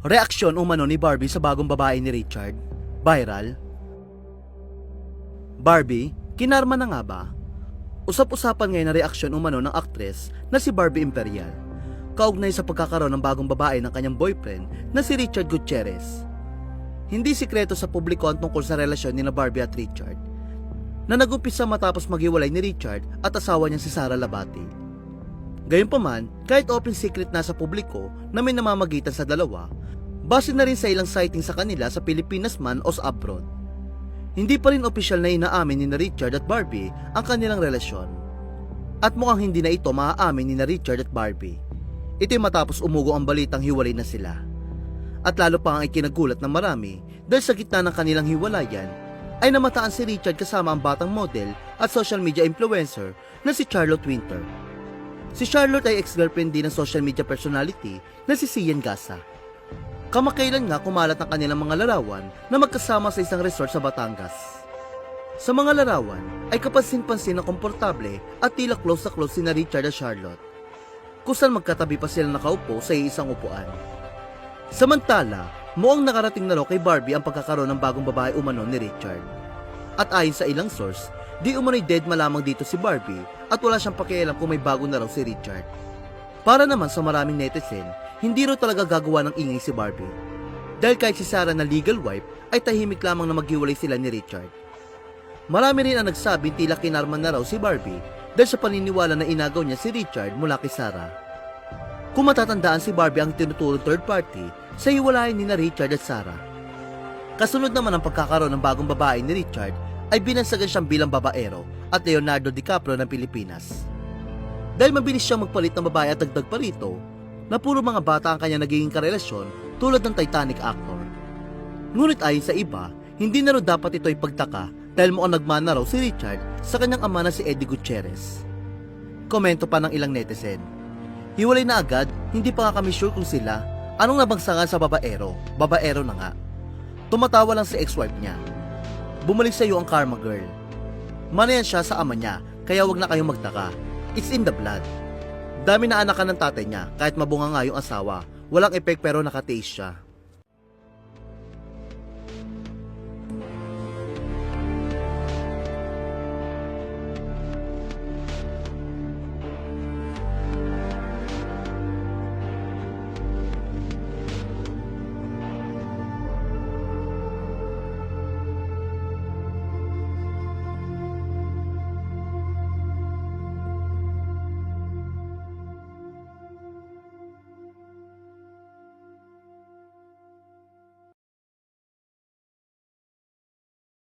Reaksyon umano ni Barbie sa bagong babae ni Richard. Viral. Barbie, kinarma na nga ba? Usap-usapan ngayon na reaksyon umano ng aktres na si Barbie Imperial, kaugnay sa pagkakaroon ng bagong babae ng kanyang boyfriend na si Richard Gutierrez. Hindi sikreto sa publiko ang tungkol sa relasyon ni na Barbie at Richard, na nagumpisa matapos maghiwalay ni Richard at asawa niya si Sara Labati. Gayunpaman, kahit open secret na sa publiko na may namamagitan sa dalawa, base na rin sa ilang sighting sa kanila sa Pilipinas man o sa abroad, hindi pa rin opisyal na inaamin ni na Richard at Barbie ang kanilang relasyon. At mukhang hindi na ito maaamin ni na Richard at Barbie. Ito'y matapos umugo ang balitang hiwalay na sila. At lalo pa ang ikinagulat ng marami dahil sa gitna ng kanilang hiwalayan ay namataan si Richard kasama ang batang model at social media influencer na si Charlotte Winter. Si Charlotte ay ex-girlfriend din ng social media personality na si Sian Gasa. Kamakailan nga kumalat ang kanilang mga larawan na magkasama sa isang resort sa Batangas. Sa mga larawan ay kapansin-pansin na komportable at tila close na close si na Richard at Charlotte, kung saan magkatabi pa sila nakaupo sa isang upuan. Samantala, mukhang nakarating na raw kay Barbie ang pagkakaroon ng bagong babae umano ni Richard. At ayon sa ilang source, di umano'y dead malamang dito si Barbie at wala siyang pakialam kung may bago na raw si Richard. Para naman sa maraming netizen, hindi raw talaga gagawa ng ingay si Barbie. Dahil kahit si Sara na legal wife ay tahimik lamang na maghiwalay sila ni Richard. Marami rin ang nagsabi tila kinarman na raw si Barbie dahil sa paniniwala na inagaw niya si Richard mula kay Sara. Kung matatandaan, si Barbie ang tinuturong third party sa hiwalayan ni na Richard at Sara. Kasunod naman ang pagkakaroon ng bagong babae ni Richard ay binansagan siyang bilang babaero at Leonardo DiCaprio ng Pilipinas. Dahil mabilis siyang magpalit ng babae at dagdag pa rito na puro mga bata ang kanya nagiging karelasyon tulad ng Titanic actor. Ngunit ayon sa iba, hindi na raw dapat ito ipagtaka dahil mukhang nagmana raw si Richard sa kanyang ama na si Eddie Gutierrez. Komento pa ng ilang netizen, hiwalay na agad, hindi pa nga kami sure kung sila, anong nabagsakan sa babaero, babaero na nga. Tumatawa lang si ex-wife niya. Bumalik sa iyo ang karma girl. Manayan siya sa ama niya, kaya wag na kayong magtaka. It's in the blood. Dami na anakan ng tatay niya, kahit mabunga nga yung asawa. Walang epek pero nakatiis siya.